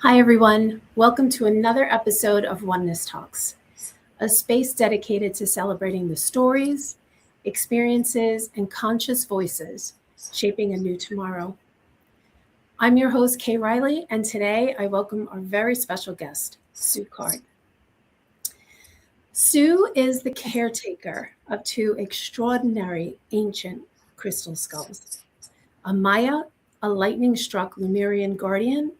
Hi, everyone. Welcome to another episode of Oneness Talks, a space dedicated to celebrating the stories, experiences, and conscious voices shaping a new tomorrow. I'm your host, Kay Riley, and today I welcome our very special guest, Sue Card. Sue is the caretaker of two extraordinary ancient crystal skulls, Amaya, a lightning-struck Lemurian guardian,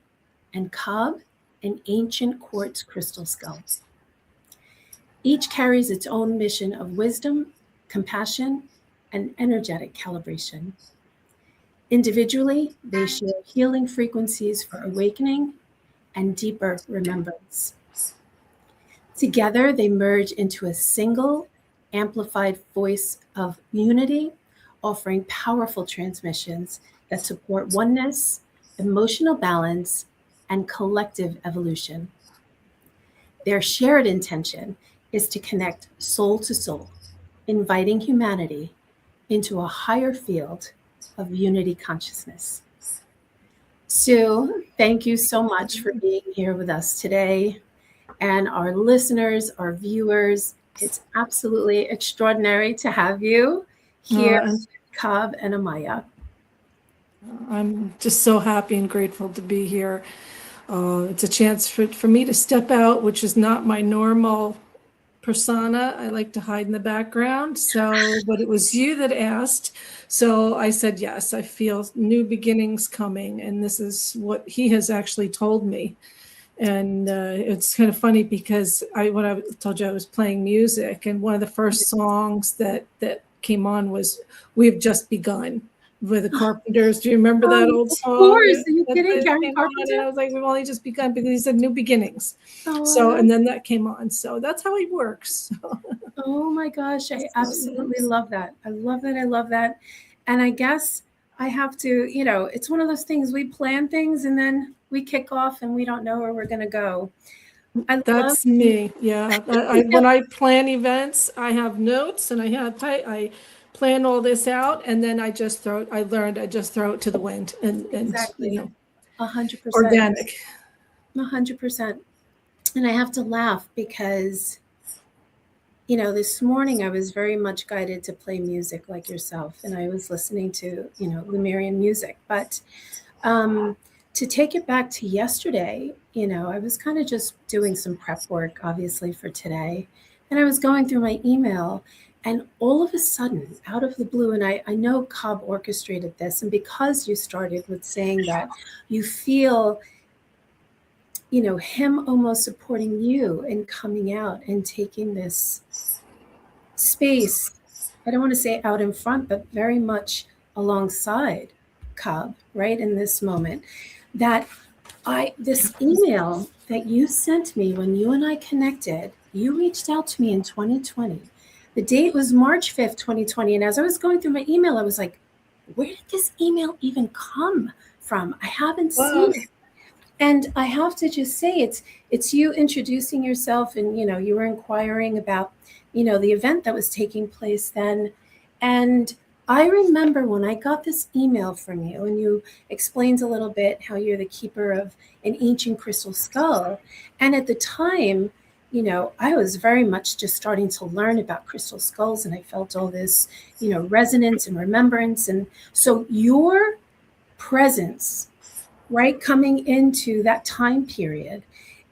and KAB, an ancient quartz crystal skull. Each carries its own mission of wisdom, compassion, and energetic calibration. Individually, they share healing frequencies for awakening and deeper remembrance. Together, they merge into a single, amplified voice of unity, offering powerful transmissions that support oneness, emotional balance, and collective evolution. Their shared intention is to connect soul to soul, inviting humanity into a higher field of unity consciousness. Sue, thank you so much for being here with us today. And our listeners, our viewers, it's absolutely extraordinary to have you here with KAB and Amaya. I'm just so happy and grateful to be here. It's a chance for me to step out, which is not my normal persona. I like to hide in the background. But it was you that asked. So I said, yes, I feel new beginnings coming. And this is what he has actually told me. And it's kind of funny because when I told you I was playing music, and one of the first songs that came on was "We've Just Begun" with the Carpenters. Do you remember that old song? Of course. Are you kidding? Gary Carpenter? And I was like, we've only just begun, because he said new beginnings. Oh, and then that came on. So that's how he works. Oh my gosh, I absolutely love that. I love that. I love that. And I guess I have to, it's one of those things, we plan things and then we kick off and we don't know where we're going to go. That's me. Yeah. When I plan events, I have notes and I plan all this out, and then I just throw it to the wind and exactly 100%. Organic. 100%. And I have to laugh because this morning I was very much guided to play music like yourself, and I was listening to, Lemurian music. But to take it back to yesterday, I was kind of just doing some prep work, obviously, for today. And I was going through my email, and all of a sudden, out of the blue, and I know KAB orchestrated this, and because you started with saying that you feel him almost supporting you and coming out and taking this space, I don't want to say out in front, but very much alongside KAB, right, in this moment, that this email that you sent me when you and I connected, you reached out to me in 2020. The date was March 5th, 2020. And as I was going through my email, I was like, where did this email even come from? I haven't seen it. And I have to just say, it's you introducing yourself, and you were inquiring about the event that was taking place then. And I remember when I got this email from you, and you explained a little bit how you're the keeper of an ancient crystal skull. And at the time, I was very much just starting to learn about crystal skulls, and I felt all this resonance and remembrance. And so your presence, right, coming into that time period,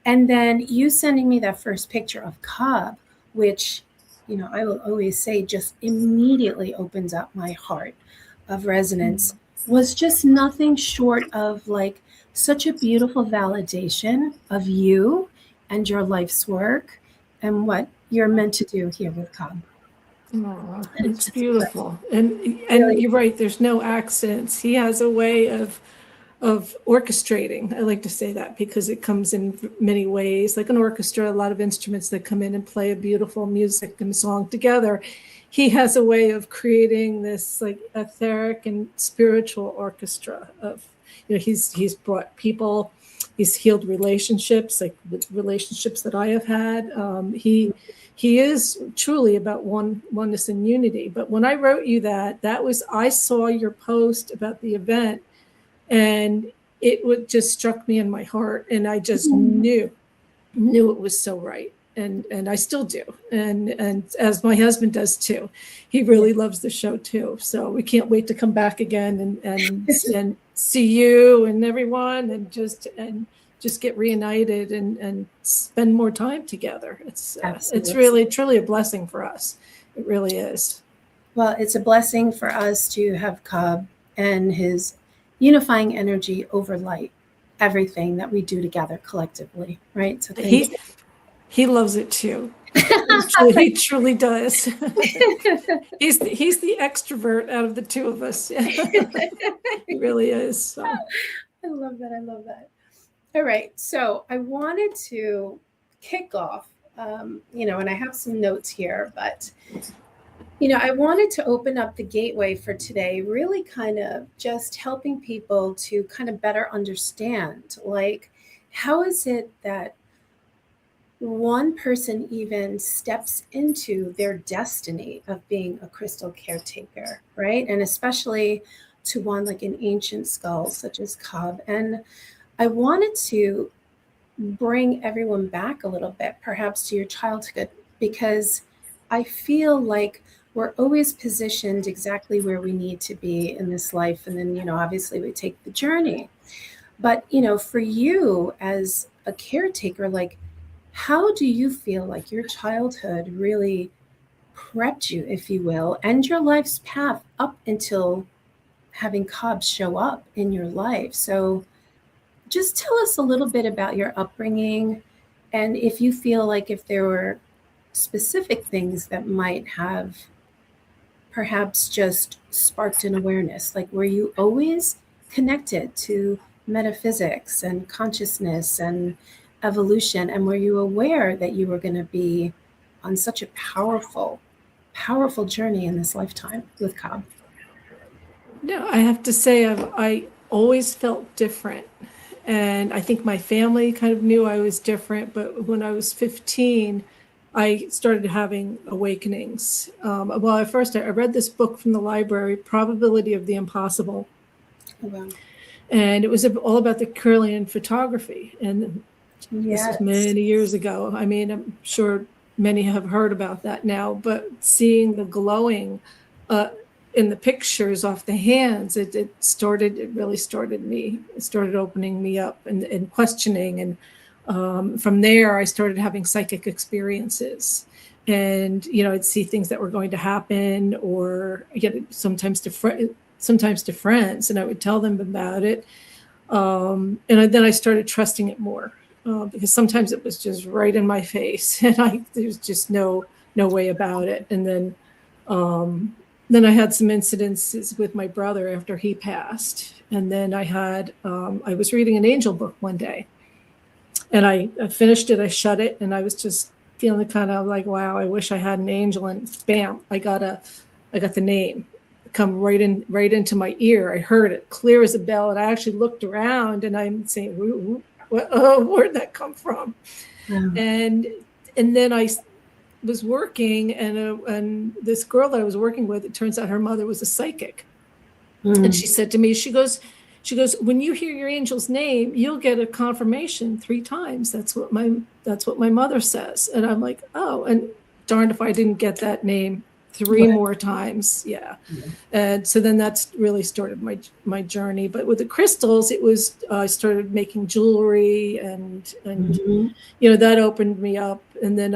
and then you sending me that first picture of KAB, which I will always say just immediately opens up my heart of resonance, was just nothing short of like such a beautiful validation of you and your life's work and what you're meant to do here with KAB. Oh, it's beautiful. And really, you're right, there's no accidents. He has a way of orchestrating. I like to say that because it comes in many ways. Like an orchestra, a lot of instruments that come in and play a beautiful music and song together. He has a way of creating this like etheric and spiritual orchestra of, he's brought people, he's healed relationships, like relationships that I have had. He is truly about oneness and unity. But when I wrote you that was, I saw your post about the event, and it would just struck me in my heart, and I just knew it was so right. And I still do. And as my husband does too. He really loves the show too. So we can't wait to come back again and see you and everyone and just get reunited and spend more time together. It's really truly a blessing for us. It really is. Well, it's a blessing for us to have KAB and his unifying energy overlight everything that we do together collectively, right? So thank you. He loves it too. He truly does. He's the extrovert out of the two of us. He really is. So. I love that. I love that. All right. So I wanted to kick off, and I have some notes here, but, I wanted to open up the gateway for today, really kind of just helping people to kind of better understand, like, how is it that one person even steps into their destiny of being a crystal caretaker, right? And especially to one like an ancient skull such as KAB. And I wanted to bring everyone back a little bit, perhaps to your childhood, because I feel like we're always positioned exactly where we need to be in this life. And then, obviously we take the journey. But, for you as a caretaker, like, how do you feel like your childhood really prepped you, if you will, and your life's path up until having KAB show up in your life? So just tell us a little bit about your upbringing, and if you feel like if there were specific things that might have perhaps just sparked an awareness, like were you always connected to metaphysics and consciousness and evolution, and were you aware that you were going to be on such a powerful journey in this lifetime with KAB? No, I have to say I always felt different, and I think my family kind of knew I was different, but when I was 15 I started having awakenings. Well, at first I read this book from the library, Probability of the Impossible. Oh, wow. And it was all about the Lemurian photography. And Yes. This was many years ago. I mean, I'm sure many have heard about that now, but seeing the glowing in the pictures off the hands, it really started opening me up and questioning. And from there, I started having psychic experiences. And, I'd see things that were going to happen, or sometimes to friends, and I would tell them about it. And then I started trusting it more. Because sometimes it was just right in my face, and there's just no way about it. And then I had some incidences with my brother after he passed, and then I was reading an angel book one day, and I finished it. I shut it, and I was just feeling kind of like, wow, I wish I had an angel. And bam, I got the name come right into my ear. I heard it clear as a bell, and I actually looked around, and I'm saying, where'd that come from? And then I was working, and this girl that I was working with, it turns out her mother was a psychic. And she said to me, she goes, when you hear your angel's name, you'll get a confirmation 3 times. That's what my mother says. And I'm like, oh, and darned if I didn't get that name 3 more times. Yeah. And so then that's really started my journey. But with the crystals, it was I started making jewelry, and that opened me up. And then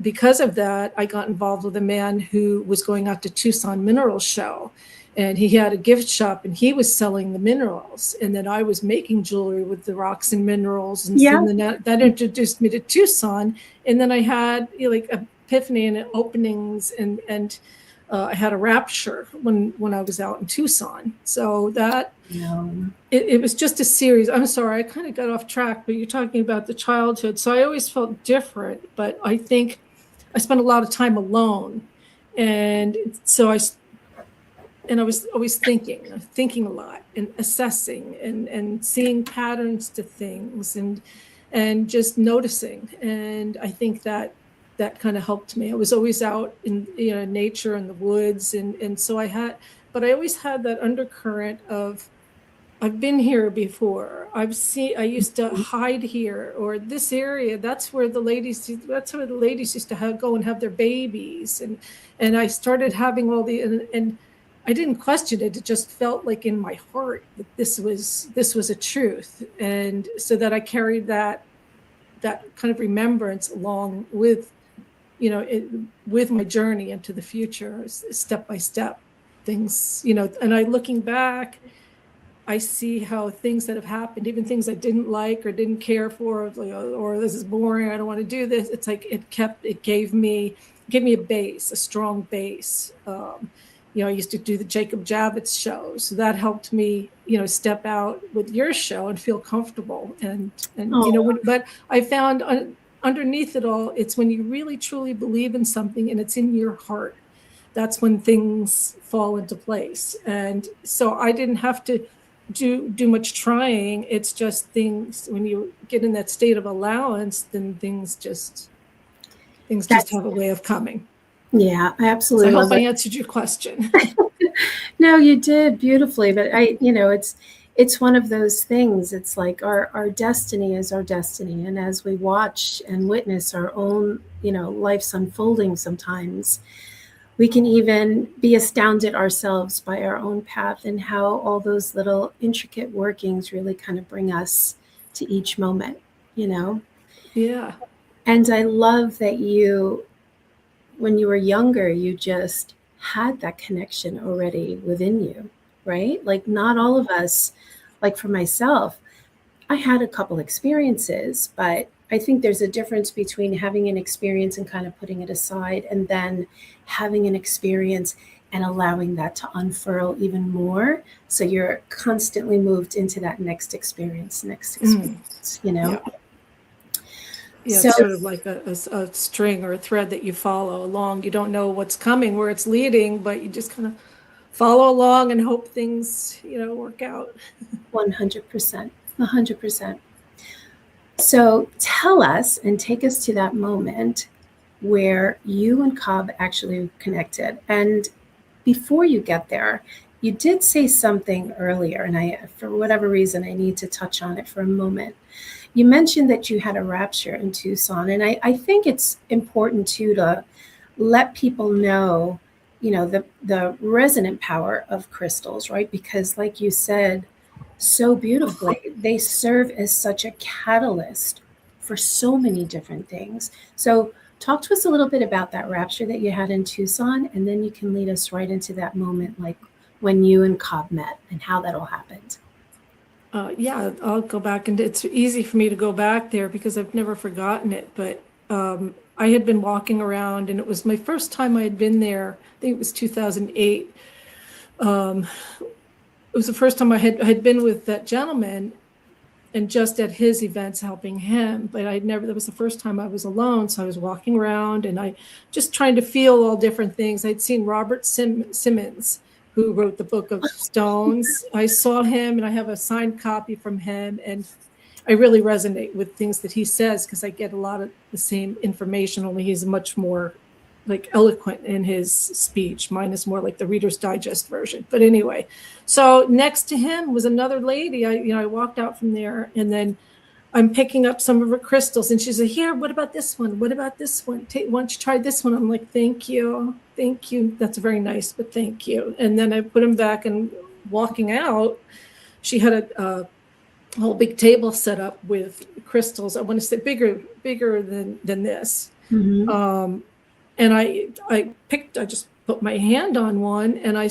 because of that, I got involved with a man who was going out to Tucson Mineral Show, and he had a gift shop, and he was selling the minerals, and then I was making jewelry with the rocks and minerals. And so then that introduced me to Tucson. And then I had like epiphany and openings, and I had a rapture when I was out in Tucson. So that it was just a series. I'm sorry, I kind of got off track, but you're talking about the childhood. So I always felt different, but I think I spent a lot of time alone, and so I was always thinking a lot, and assessing, and seeing patterns to things, and just noticing. And I think that kind of helped me. I was always out in nature, in the woods, and so I always had that undercurrent of I've been here before. I used to hide here, or this area. That's where the ladies used to go and have their babies. And I started having all and I didn't question it. It just felt like in my heart that this was a truth. And so that I carried that kind of remembrance along with, with my journey into the future, step by step things, and looking back, I see how things that have happened, even things I didn't like or didn't care for, or this is boring, I don't want to do this. It's like it gave me a base, a strong base. I used to do the Jacob Javits show, so that helped me, step out with your show and feel comfortable. And but I found underneath it all, it's when you really truly believe in something and it's in your heart, that's when things fall into place. And so I didn't have to do much trying. It's just things, when you get in that state of allowance, then things just have a way of coming. Yeah, I absolutely so I love hope it. I answered your question. No, you did beautifully, but it's one of those things. It's like our destiny is our destiny, and as we watch and witness our own, life's unfolding, sometimes we can even be astounded ourselves by our own path and how all those little intricate workings really kind of bring us to each moment. Yeah. And I love that when you were younger, you just had that connection already within you, right? Like, not all of us, like for myself, I had a couple experiences, but I think there's a difference between having an experience and kind of putting it aside, and then having an experience and allowing that to unfurl even more. So you're constantly moved into that next experience. Yeah. Yeah, So, it's sort of like a string or a thread that you follow along. You don't know what's coming, where it's leading, but you just kind of follow along and hope things, work out. 100%, 100%. So tell us and take us to that moment where you and KAB actually connected. And before you get there, you did say something earlier, and for whatever reason, I need to touch on it for a moment. You mentioned that you had a rapture in Tucson, and I think it's important too to let people know, the resonant power of crystals, right? Because like you said so beautifully, they serve as such a catalyst for so many different things. So talk to us a little bit about that rapture that you had in Tucson, and then you can lead us right into that moment, like when you and KAB met and how that all happened. Yeah, I'll go back, and it's easy for me to go back there because I've never forgotten it. But I had been walking around, and it was my first time I had been there. I think it was 2008. It was the first time I had been with that gentleman, and just at his events helping him. But that was the first time I was alone. So I was walking around, and I just trying to feel all different things. I'd seen Robert Simmons, who wrote the Book of Stones. I saw him, and I have a signed copy from him, and I really resonate with things that he says because I get a lot of the same information, only he's much more like eloquent in his speech. Mine is more like the Reader's Digest version. But anyway, so next to him was another lady. I walked out from there, and then I'm picking up some of her crystals, and she's like, "Here, what about this one? What about this one? Why don't you try this one?" I'm like, "Thank you. That's very nice, but thank you." And then I put them back, and walking out, she had a whole big table set up with crystals. I want to say bigger than this. Mm-hmm. And I just put my hand on one, and I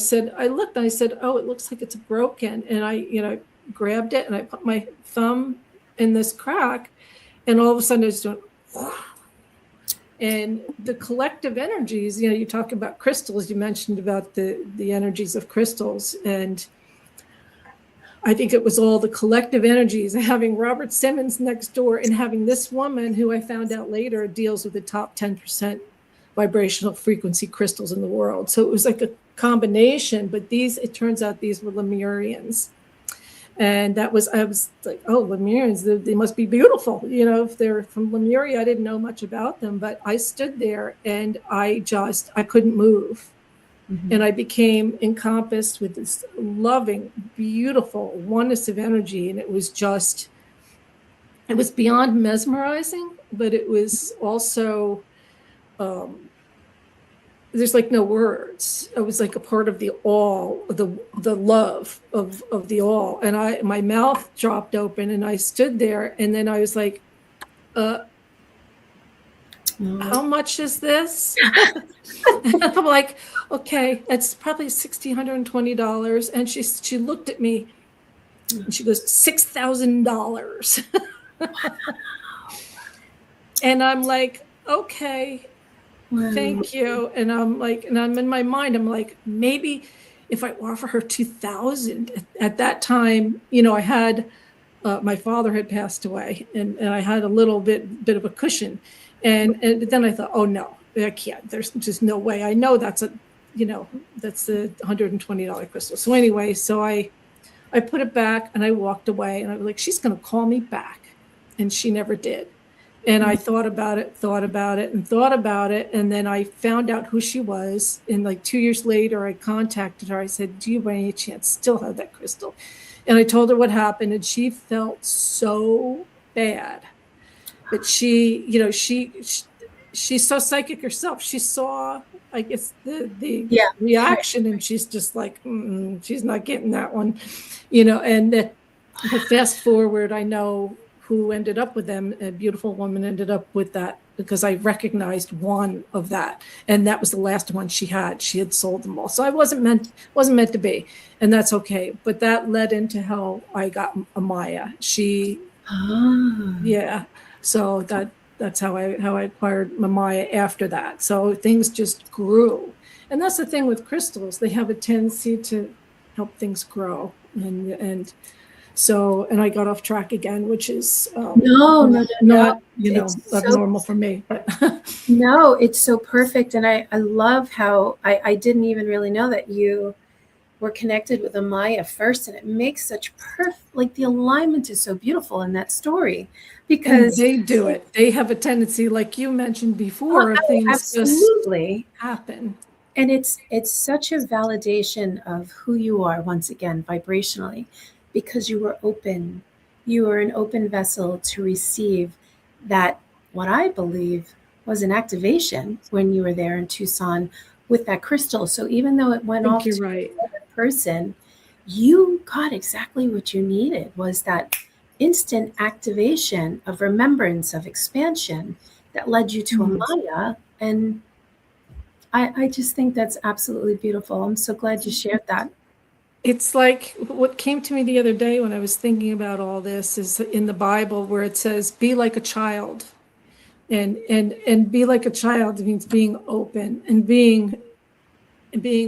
looked, and I said, "Oh, it looks like it's broken." And I grabbed it, and I put my thumb in this crack, and all of a sudden I just went, and the collective energies, you talk about crystals, you mentioned about the energies of crystals, and I think it was all the collective energies, having Robert Simmons next door and having this woman who I found out later deals with the top 10% vibrational frequency crystals in the world. So it was like a combination, but it turns out these were Lemurians. And I was like, oh, Lemurians, they must be beautiful. If they're from Lemuria, I didn't know much about them, but I stood there and I couldn't move. Mm-hmm. And I became encompassed with this loving, beautiful oneness of energy. And it was beyond mesmerizing, but it was also, there's like no words. I was like a part of the all, the love of the all. And my mouth dropped open and I stood there, and then I was like, how much is this? I'm like, okay, it's probably $1,620. And she looked at me and she goes, $6,000. And I'm like, okay, thank you. And I'm like, and I'm in my mind, I'm like, maybe if I offer her 2,000 at that time, I had, my father had passed away, and I had a little bit of a cushion. And then I thought, oh no, I can't. There's just no way. I know that's that's the $120 crystal. So anyway, so I put it back and I walked away, and I was like, she's going to call me back. And she never did. And I thought about it. And then I found out who she was. And like 2 years later, I contacted her. I said, do you by any chance still have that crystal? And I told her what happened, and she felt so bad. But she's so psychic herself. She saw, I guess, the reaction, and she's just like, she's not getting that one, and that fast forward, I know who ended up with them. A beautiful woman ended up with that, because I recognized one of that, and that was the last one she had. She had sold them all, so I wasn't meant to be, and that's okay. But that led into how I got Amaya. So that's how I acquired Amaya after that. So things just grew, and that's the thing with crystals; they have a tendency to help things grow, and I got off track again, which is not abnormal for me. But no, it's so perfect. And I love how I didn't even really know that you were connected with Amaya first, and it makes such like the alignment is so beautiful in that story, because they do it. They have a tendency, like you mentioned before, things absolutely just happen. And it's such a validation of who you are, once again, vibrationally, because you were open. You were an open vessel to receive that, what I believe was an activation when you were there in Tucson with that crystal. So even though it went off to another person, you got exactly what you needed, was that instant activation of remembrance, of expansion, that led you to Amaya. And I just think that's absolutely beautiful. I'm so glad you shared that. It's like what came to me the other day when I was thinking about all this is in the Bible, where it says, be like a child. And be like a child means being open and being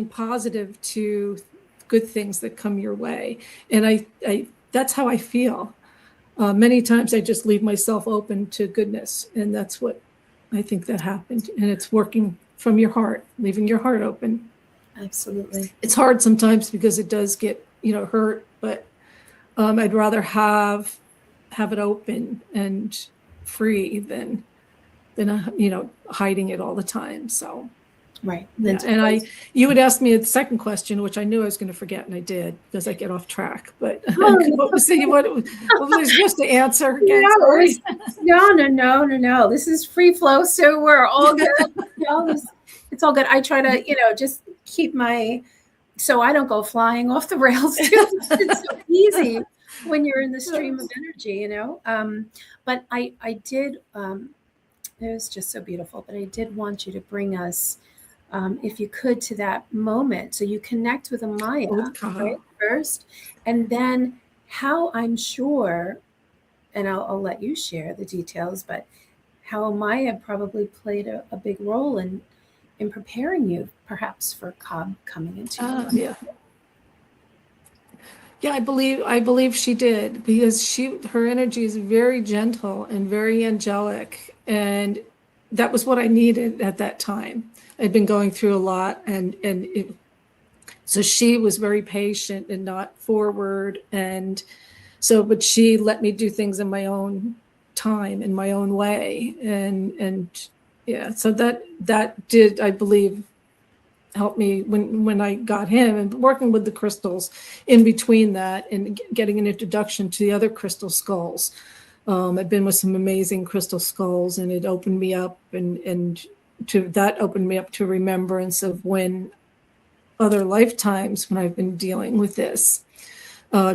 positive to good things that come your way. And I that's how I feel. Many times I just leave myself open to goodness. And that's what I think that happened. And it's working from your heart, leaving your heart open. Absolutely. It's hard sometimes because it does get, hurt, but I'd rather have it open and free than hiding it all the time. So. Right. Yeah. And you would ask me a second question, which I knew I was going to forget, and I did, because I get off track. But what was I supposed to answer again? No. This is free flow, so we're all good. It's all good. I try to, just keep so I don't go flying off the rails. It's so easy when you're in the stream of energy, But I did. It was just so beautiful. But I did want you to bring us, if you could, to that moment. So you connect with Amaya right, first, and then how, I'm sure, and I'll let you share the details, but how Amaya probably played a big role in preparing you, perhaps, for KAB coming into your life. Yeah, I believe she did, because her energy is very gentle and very angelic, and that was what I needed at that time. I'd been going through a lot, so she was very patient and not forward, and so, but she let me do things in my own time, in my own way, and yeah, so that did, I believe, helped me when I got him, and working with the crystals in between that and getting an introduction to the other crystal skulls. I've been with some amazing crystal skulls, and it opened me up opened me up to remembrance of when other lifetimes when I've been dealing with this,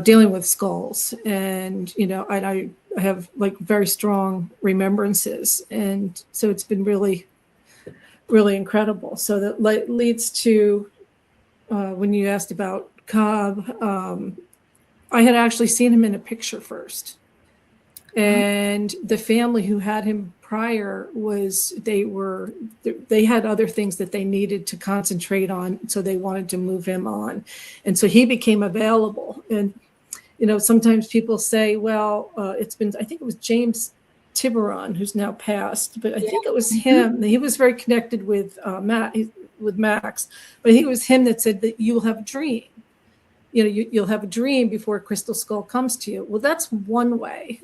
dealing with skulls. And, I have like very strong remembrances. And so it's been really, really incredible. So that leads to when you asked about KAB, I had actually seen him in a picture first. And the family who had him prior they had other things that they needed to concentrate on, so they wanted to move him on, and so he became available. And sometimes people say, well, I think it was James Tiburon, who's now passed, but I think it was him. He was very connected with Max, but I think it was him that said that you'll have a dream. You'll have a dream before a crystal skull comes to you. Well, that's one way.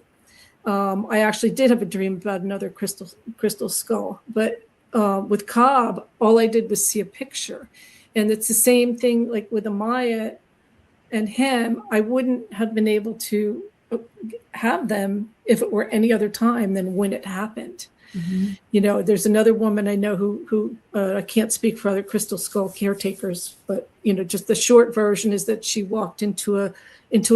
I actually did have a dream about another crystal skull, but with KAB, all I did was see a picture. And it's the same thing like with Amaya and him. I wouldn't have been able to have them if it were any other time than when it happened. Mm-hmm. There's another woman I know who I can't speak for other crystal skull caretakers, but just the short version is that she walked into a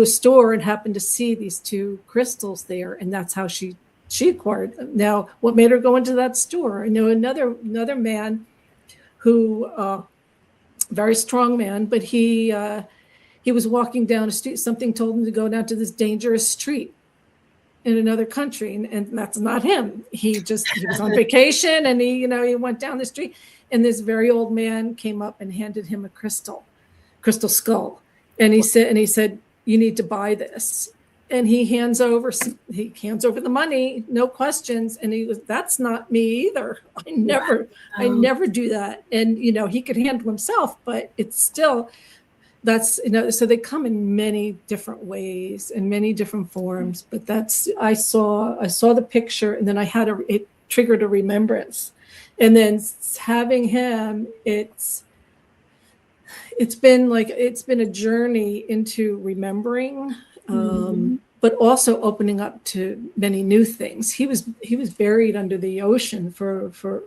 store and happened to see these two crystals there, and that's how she acquired them. Now, what made her go into that store? I know another man who, very strong man, but he was walking down a street. Something told him to go down to this dangerous street in another country, and that's not him. He was on vacation, and he went down the street, and this very old man came up and handed him a crystal skull, and he said, you need to buy this. And he hands over the money, no questions. And he goes, that's not me either. I never do that. And, he could handle himself, but it's still, so they come in many different ways and many different forms. But I saw the picture, and then it triggered a remembrance. And then having him, it's been a journey into remembering, but also opening up to many new things. He was buried under the ocean for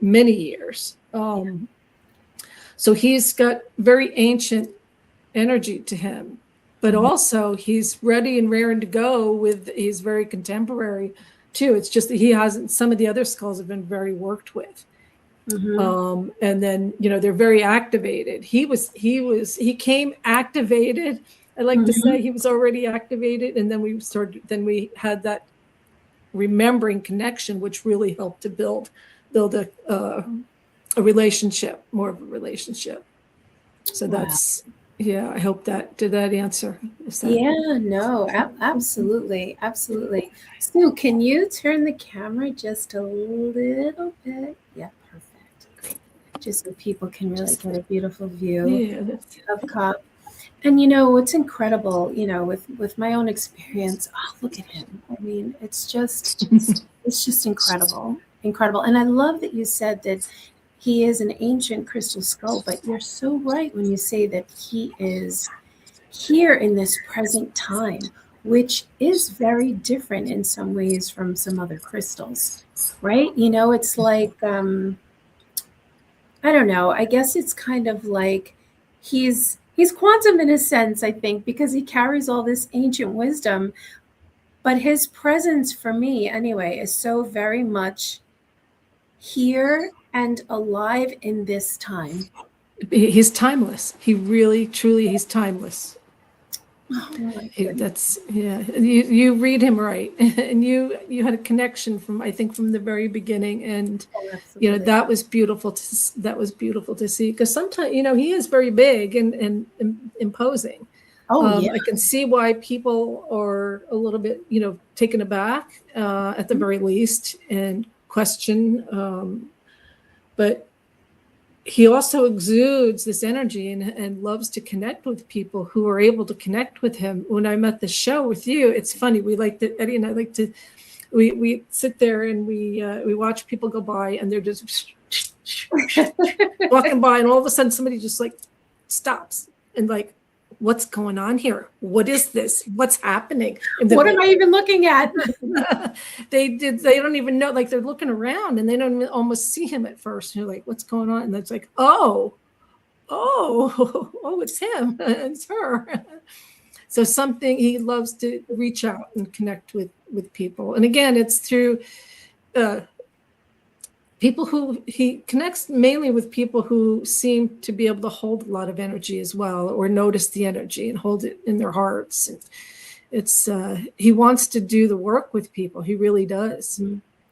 many years. So he's got very ancient energy to him, but also he's ready and raring to go he's very contemporary too. It's just that some of the other skulls have been very worked with. Mm-hmm. And then, they're very activated. He came activated. I like to say he was already activated. And then we had that remembering connection, which really helped to build a relationship, more of a relationship. So that's, I hope did that answer? No, absolutely. Absolutely. Sue, can you turn the camera just a little bit? Yeah. Perfect. Just so people can really get a beautiful view of KAB. And what's incredible, with my own experience, look at him. I mean, it's just incredible. And I love that you said that he is an ancient crystal skull, but you're so right when you say that he is here in this present time, which is very different in some ways from some other crystals, right? It's like, I don't know. I guess it's kind of like he's quantum in a sense, I think, because he carries all this ancient wisdom. But his presence, for me anyway, is so very much here and alive in this time. He's timeless. He really, truly, he's timeless. You read him right, and you had a connection from the very beginning, and that was beautiful to see, because sometimes he is very big and imposing. I can see why people are a little bit taken aback at the very least and question, but he also exudes this energy and loves to connect with people who are able to connect with him. When I'm at the show with you, it's funny. Eddie and I we sit there and we watch people go by, and they're just walking by, and all of a sudden somebody just like stops and like, what's going on here? What is this? What's happening? What am I even looking at? They don't even know, like they're looking around and they don't almost see him at first. And you're like, what's going on? And it's like, oh, it's him. It's her. So something, he loves to reach out and connect with people. And again, it's through people who he connects mainly with people who seem to be able to hold a lot of energy as well, or notice the energy and hold it in their hearts. And it's he wants to do the work with people. He really does.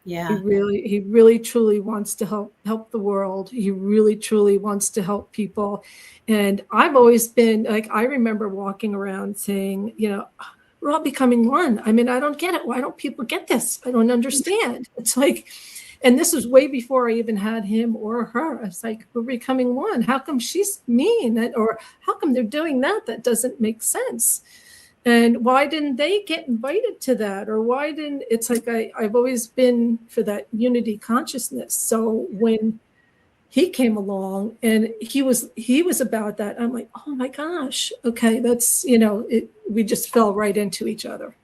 Yeah. He really truly wants to help the world. He really truly wants to help people. And I've always been like, I remember walking around saying, you know, we're all becoming one. I mean, I don't get it. Why don't people get this? I don't understand. It's like, and this was way before I even had him or her. It's like, we're becoming one. How come she's mean? Or how come they're doing that? That doesn't make sense. And why didn't they get invited to that? Or why didn't, it's like, I've always been for that unity consciousness. So when he came along and he was about that, I'm like, oh my gosh, okay, that's, you know, we just fell right into each other.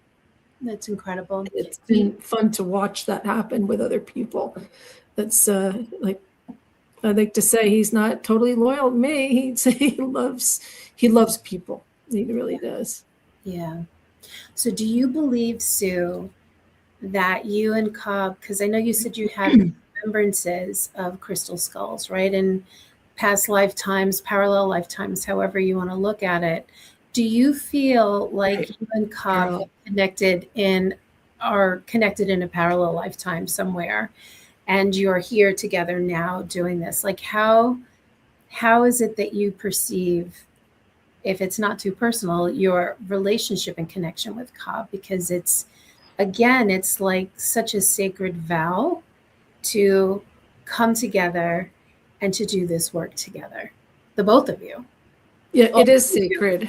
That's incredible. It's been fun to watch that happen with other people. That's like, I like to say he's not totally loyal to me. He loves people. He really does. Yeah. So do you believe, Sue, that you and KAB, because I know you said you had remembrances of crystal skulls, right? In past lifetimes, parallel lifetimes, however you want to look at it. Do you feel like you and KAB connected in a parallel lifetime somewhere, and you're here together now doing this? Like how is it that you perceive, if it's not too personal, your relationship and connection with KAB? Because it's like such a sacred vow to come together and to do this work together, the both of you. Yeah, it is sacred.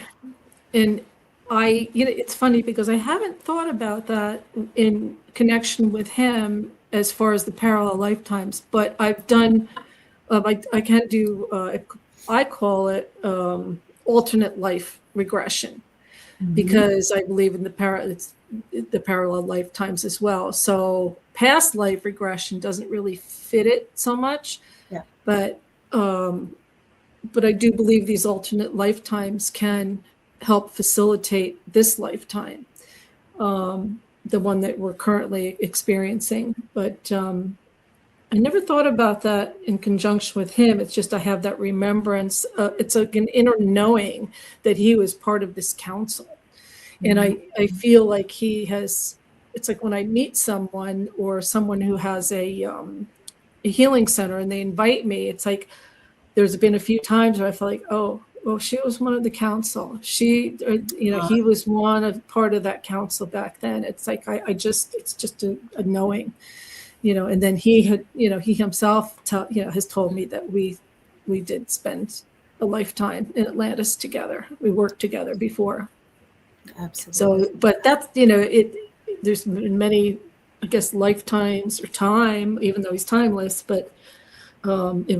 And it's funny because I haven't thought about that in connection with him as far as the parallel lifetimes, but I've done, I can do, I call it alternate life regression, because I believe in the parallel lifetimes as well. So past life regression doesn't really fit it so much, but I do believe these alternate lifetimes can help facilitate this lifetime, the one that we're currently experiencing. But I never thought about that in conjunction with him. It's just I have that remembrance. It's like an inner knowing that he was part of this council. And I feel like he has, it's like when I meet someone or someone who has a healing center and they invite me, it's like there's been a few times where I feel like, oh, well, she was one of the council. He was part of that council back then. It's like, it's just a knowing, and then he had, he himself, has told me that we did spend a lifetime in Atlantis together. We worked together before. Absolutely. So, but that's, there's been many, I guess, lifetimes or time, even though he's timeless, but it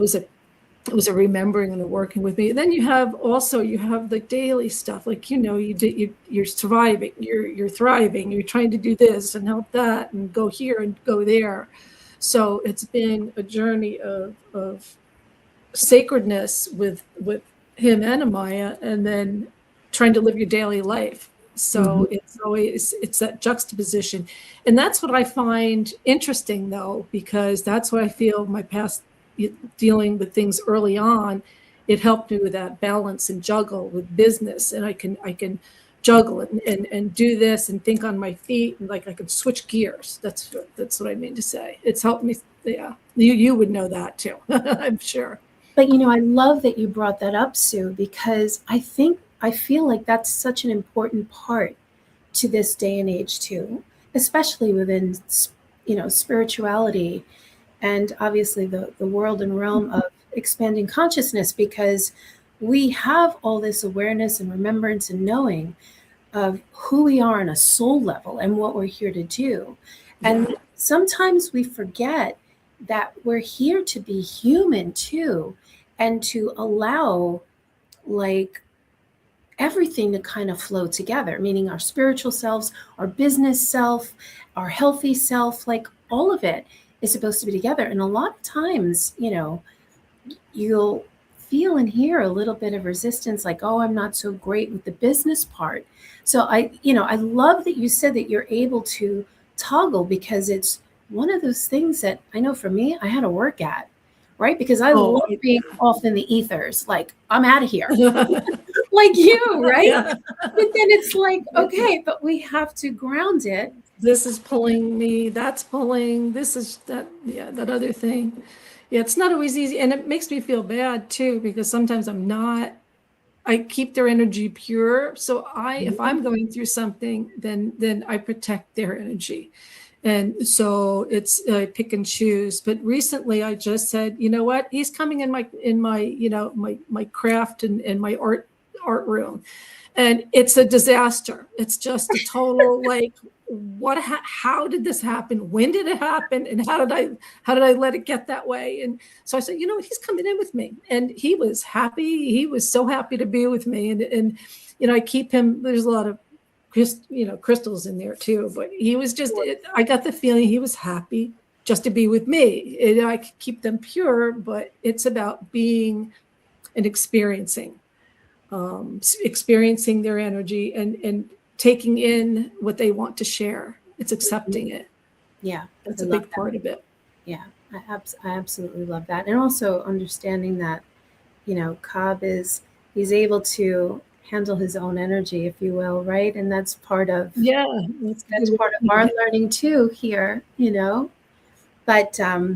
was a remembering and a working with me. And then you have the daily stuff, like, you're surviving, you're thriving, you're trying to do this and help that and go here and go there. So it's been a journey of sacredness with him and Amaya, and then trying to live your daily life. So it's that juxtaposition. And that's what I find interesting, though, because that's what I feel my past dealing with things early on, it helped me with that balance and juggle with business. And I can juggle and do this and think on my feet, and like I can switch gears. That's what I mean to say. It's helped me. Yeah, you would know that too, I'm sure. But I love that you brought that up, Sue, because I feel like that's such an important part to this day and age too, especially within spirituality. And obviously the world and realm of expanding consciousness, because we have all this awareness and remembrance and knowing of who we are on a soul level and what we're here to do. And sometimes we forget that we're here to be human too, and to allow like everything to kind of flow together, meaning our spiritual selves, our business self, our healthy self, like all of it is supposed to be together. And a lot of times, you'll feel and hear a little bit of resistance, like, oh, I'm not so great with the business part. So I love that you said that you're able to toggle, because it's one of those things that I know for me, I had to work at, right? Because I Oh, love being yeah. off in the ethers, like I'm out of here, like you, right? Yeah. But then it's like, okay, but we have to ground it. This is pulling me, that's pulling, this is that, yeah, that other thing. Yeah, it's not always easy. And it makes me feel bad too, because sometimes I keep their energy pure. So if I'm going through something, then I protect their energy. And so it's pick and choose. But recently I just said, you know what, he's coming in my craft and my art room. And it's a disaster. It's just a total like, how did this happen? When did it happen? And how did I let it get that way? And so I said, he's coming in with me. And he was happy. He was so happy to be with me. And I keep him, there's a lot of crystals in there too, but he was just, I got the feeling he was happy just to be with me. And I could keep them pure, but it's about being and experiencing their energy and taking in what they want to share. It's accepting it. Yeah, that's a big part of it. Yeah, I absolutely love that. And also understanding that, KAB he's able to handle his own energy, if you will, right? And that's part of that's part of our learning too here, But I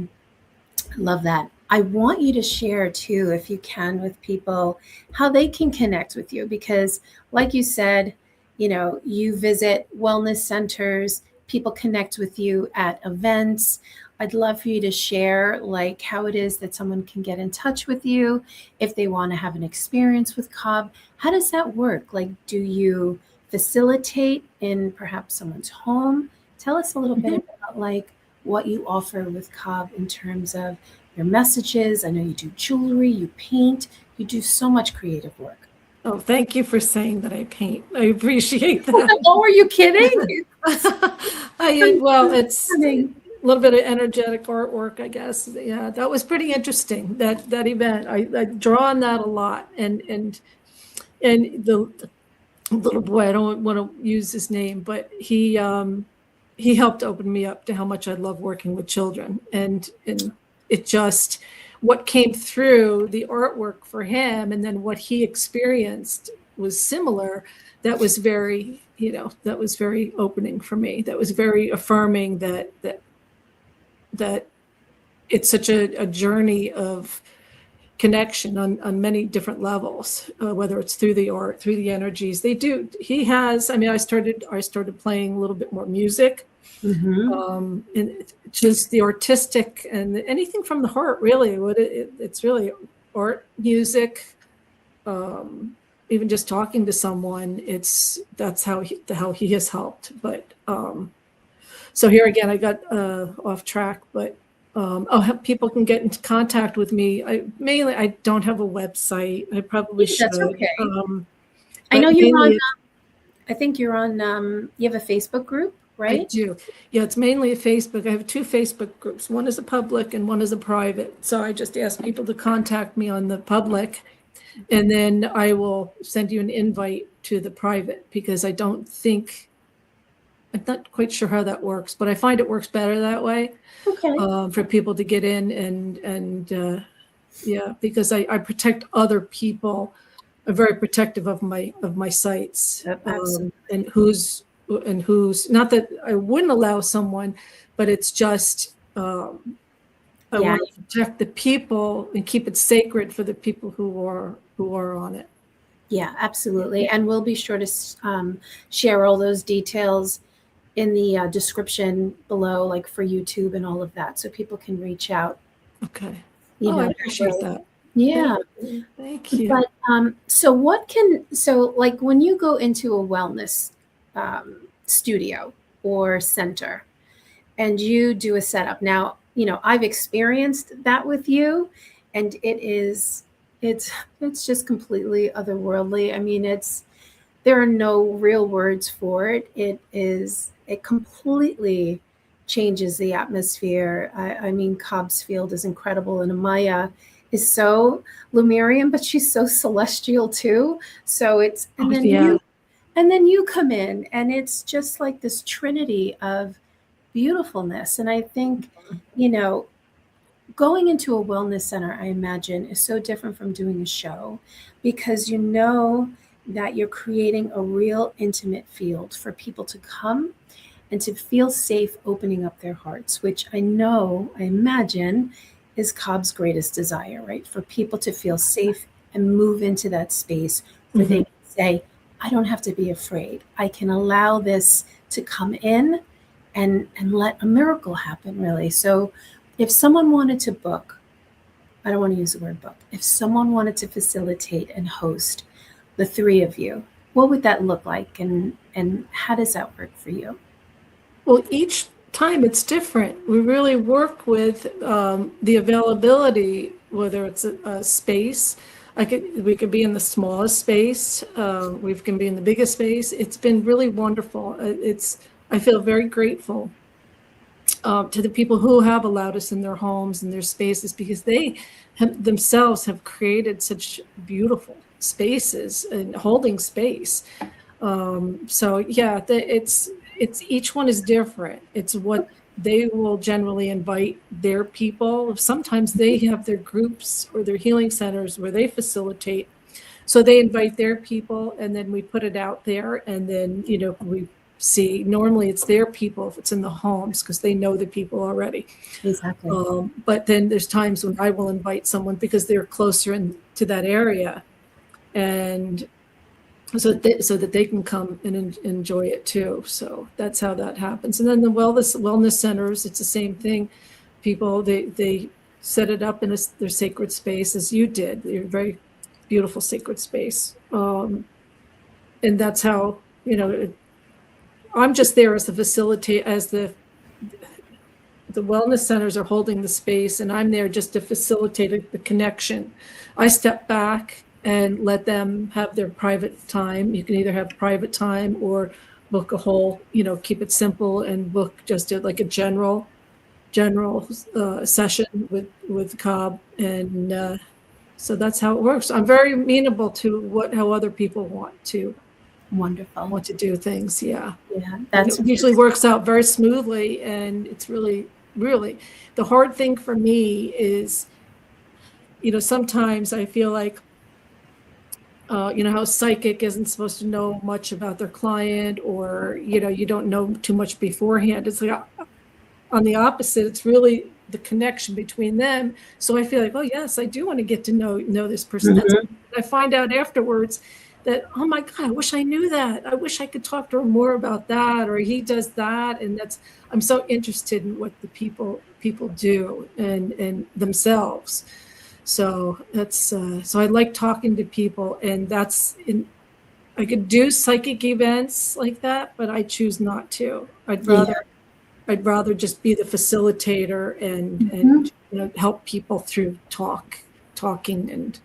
love that. I want you to share too, if you can, with people how they can connect with you, because like you said, you visit wellness centers, people connect with you at events. I'd love for you to share like how it is that someone can get in touch with you if they want to have an experience with KAB. How does that work? Like, do you facilitate in perhaps someone's home? Tell us a little bit about like what you offer with KAB in terms of your messages. I know you do jewelry, you paint, you do so much creative work. Oh, thank you for saying that I paint. I appreciate that. Oh, are you kidding? Well, it's a little bit of energetic artwork, I guess. Yeah, that was pretty interesting, that event. I draw on that a lot. And the little boy, I don't want to use his name, but he helped open me up to how much I love working with children. And it just, what came through the artwork for him and then what he experienced was similar. That was very, that was very opening for me. That was very affirming that it's such a journey of connection on many different levels, whether it's through the art, through the energies. He has, I started playing a little bit more music. And just the artistic and anything from the heart, really. It's really art, music, even just talking to someone. That's how he has helped. But so here again, I got off track, but people can get into contact with me. I don't have a website. I probably should. That's okay. I know you're on. I think you're on. You have a Facebook group, right? I do. Yeah, it's mainly a Facebook. I have 2 Facebook groups. One is a public and one is a private. So I just ask people to contact me on the public, and then I will send you an invite to the private, because I'm not quite sure how that works, but I find it works better that way. Okay. For people to get in and because I protect other people. I'm very protective of my sites, and who's not that I wouldn't allow someone, but it's just I want to protect the people and keep it sacred for the people who are on it. Yeah, absolutely. And we'll be sure to share all those details in the description below, like for YouTube and all of that, so people can reach out. Okay. I appreciate that. Yeah. Thank you. But so like when you go into a wellness studio or center and you do a setup, now, I've experienced that with you, and it's just completely otherworldly. I mean, there are no real words for it. It completely changes the atmosphere. I mean, Cobb's field is incredible, and Amaya is so Lemurian, but she's so celestial too. So and then you come in, and it's just like this trinity of beautifulness. And I think, going into a wellness center, I imagine, is so different from doing a show, because that you're creating a real intimate field for people to come and to feel safe opening up their hearts, which I imagine is Cobb's greatest desire, right? For people to feel safe and move into that space where they can say, I don't have to be afraid. I can allow this to come in and let a miracle happen, really. So if someone wanted to book, I don't want to use the word book, if someone wanted to facilitate and host the three of you, what would that look like, and how does that work for you? Well, each time it's different. We really work with the availability, whether it's a space. We could be in the smallest space. We can be in the biggest space. It's been really wonderful. I feel very grateful to the people who have allowed us in their homes and their spaces, because they themselves have created such beautiful spaces and holding space. So yeah, it's each one is different. It's what they will generally invite their people. Sometimes they have their groups or their healing centers where they facilitate. So they invite their people, and then we put it out there, and then, we see, normally it's their people if it's in the homes, because they know the people already. Exactly. But then there's times when I will invite someone because they're closer to that area, and so that they can come and enjoy it too. So that's how that happens. And then the wellness centers, it's the same thing. People, they set it up in their sacred space, as you did. Your very beautiful sacred space. And that's how, I'm just there as the facilitator, as the wellness centers are holding the space, and I'm there just to facilitate the connection. I step back and let them have their private time. You can either have private time or book a whole, keep it simple and book just like a general session with KAB. And so that's how it works. I'm very amenable to how other people want to do things. Yeah. It usually works out very smoothly, and it's really, really, the hard thing for me is, sometimes I feel like, how psychic isn't supposed to know much about their client, or, you don't know too much beforehand. It's like, on the opposite, it's really the connection between them. So I feel like, oh yes, I do want to get to know this person. I find out afterwards that, oh my God, I wish I knew that. I wish I could talk to him more about that, or he does that. And I'm so interested in what the people do and themselves. So so I like talking to people, and I could do psychic events like that, but I choose not to. I'd rather just be the facilitator and help people through talking and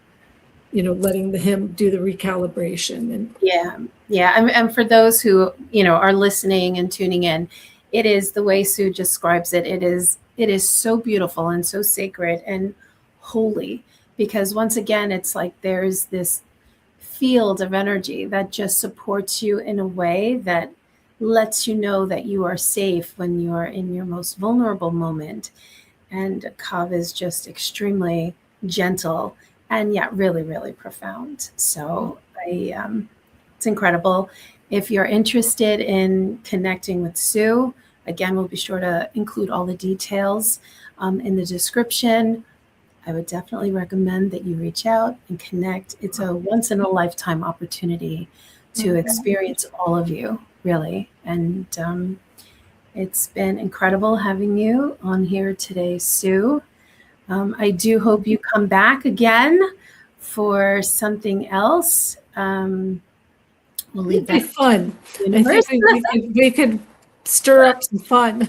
letting him do the recalibration. And and for those who are listening and tuning in, it is the way Sue describes it. It is so beautiful and so sacred and holy, because once again, it's like there's this field of energy that just supports you in a way that lets you know that you are safe when you are in your most vulnerable moment. And KAB is just extremely gentle and yet really, really profound. So it's incredible. If you're interested in connecting with Sue, again, we'll be sure to include all the details in the description. I would definitely recommend that you reach out and connect. It's a once in a lifetime opportunity to experience all of you, really. And it's been incredible having you on here today, Sue. I do hope you come back again for something else. We'll leave it'd be fun. I think we could stir up some fun.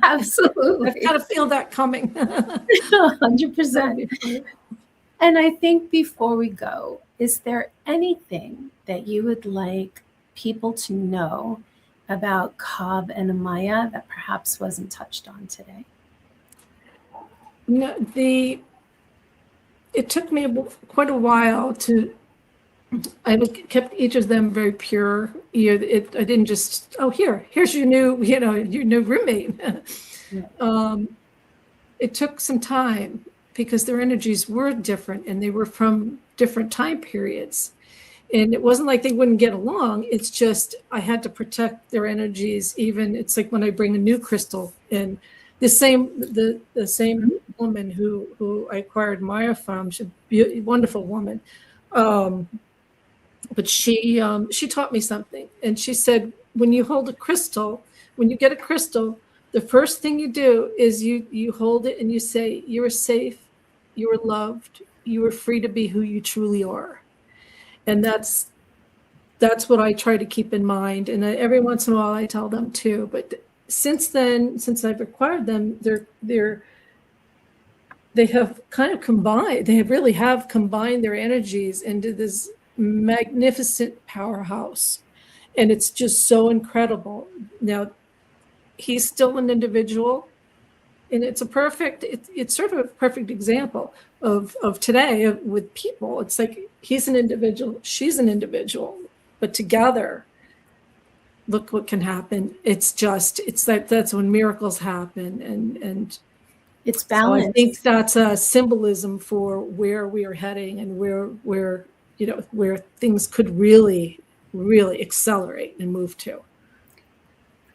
Absolutely. I kind of feel that coming. 100%. And I think before we go, is there anything that you would like people to know about KAB and Amaya that perhaps wasn't touched on today? No, it took me quite a while I kept each of them very pure. I didn't just, here's your new roommate. It took some time because their energies were different and they were from different time periods. And it wasn't like they wouldn't get along. It's just I had to protect their energies. Even it's like when I bring a new crystal in, the same woman who I acquired Maya from, she's a wonderful woman. But she taught me something, and she said, when you hold a crystal, when you get a crystal, the first thing you do is you hold it and you say, you are safe, you are loved, you are free to be who you truly are. And that's what I try to keep in mind. And every once in a while I tell them too. But since then, since I've acquired them, they have kind of combined. They really have combined their energies into this magnificent powerhouse, and it's just so incredible. Now, he's still an individual, and it's sort of a perfect example of today with people. It's like he's an individual, she's an individual, but together, look what can happen. That's when miracles happen, and it's balance. So I think that's a symbolism for where we are heading and where things could really, really accelerate and move to.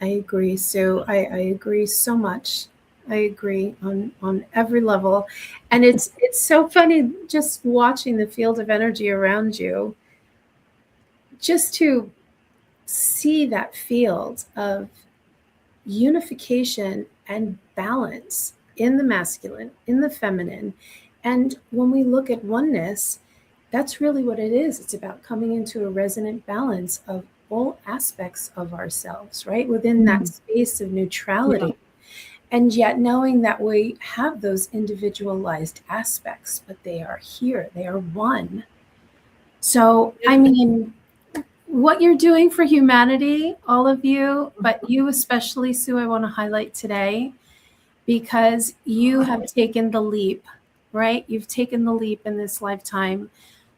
I agree, Sue. I agree so much. I agree on every level. And it's so funny just watching the field of energy around you, just to see that field of unification and balance in the masculine, in the feminine. And when we look at oneness, that's really what it is. It's about coming into a resonant balance of all aspects of ourselves, right? Within that space of neutrality. Yeah. And yet knowing that we have those individualized aspects, but they are here, they are one. So, I mean, what you're doing for humanity, all of you, but you especially, Sue, I want to highlight today, because you have taken the leap, right? You've taken the leap in this lifetime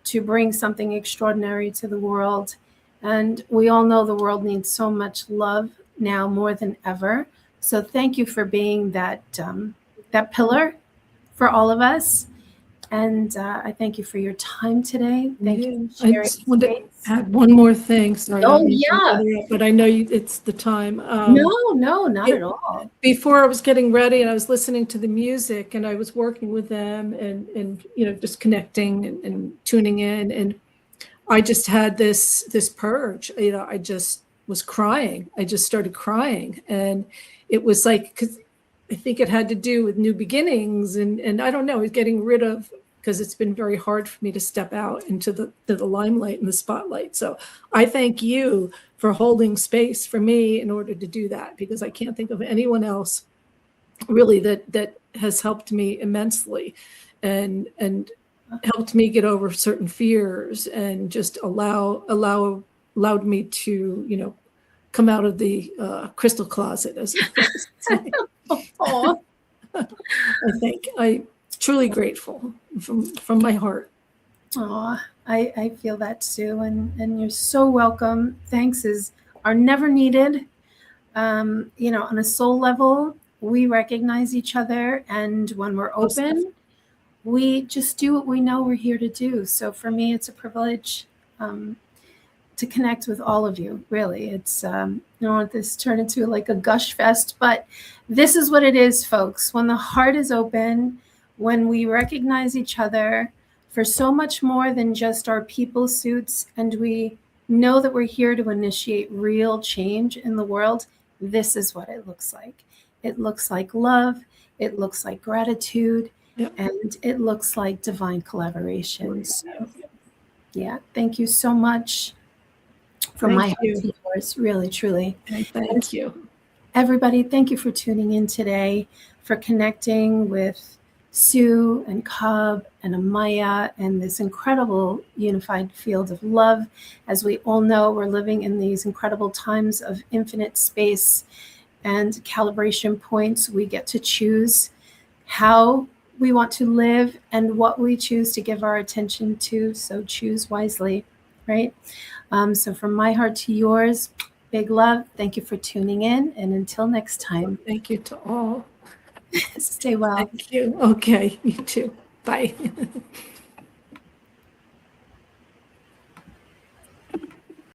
to bring something extraordinary to the world. And we all know the world needs so much love now more than ever. So thank you for being that pillar for all of us. And I thank you for your time today. Thank you for sharing. I just want to add one more thing. Sorry. Oh, yeah. But I know it's the time. No, not at all. Before I was getting ready and I was listening to the music and I was working with them and just connecting and tuning in. And I just had this purge. I just was crying. I just started crying. And it was like, because I think it had to do with new beginnings. And I don't know, getting rid of, because it's been very hard for me to step out into the limelight and the spotlight. So I thank you for holding space for me in order to do that, because I can't think of anyone else really that has helped me immensely and helped me get over certain fears and just allowed me to, come out of the crystal closet, as you say. I'm truly grateful from my heart. Oh, I feel that, Sue, and you're so welcome. Thanks are never needed. On a soul level, we recognize each other, and when we're open, we just do what we know we're here to do. So for me, it's a privilege to connect with all of you. Really, it's I don't want this to turn into like a gush fest, but this is what it is, folks. When the heart is open, when we recognize each other for so much more than just our people suits, and we know that we're here to initiate real change in the world, this is what it looks like. It looks like love, it looks like gratitude, and it looks like divine collaboration. So, yeah, thank you so much from my heart to yours. yours, really, truly. Thank you. Everybody, thank you for tuning in today, for connecting with Sue and KAB and Amaya and this incredible unified field of love. As we all know, we're living in these incredible times of infinite space and calibration points. We get to choose how we want to live and what we choose to give our attention to. So choose wisely, right? So from my heart to yours, big love. Thank you for tuning in. And until next time, Thank you to all. stay well. Thank you. Okay, you too. Bye.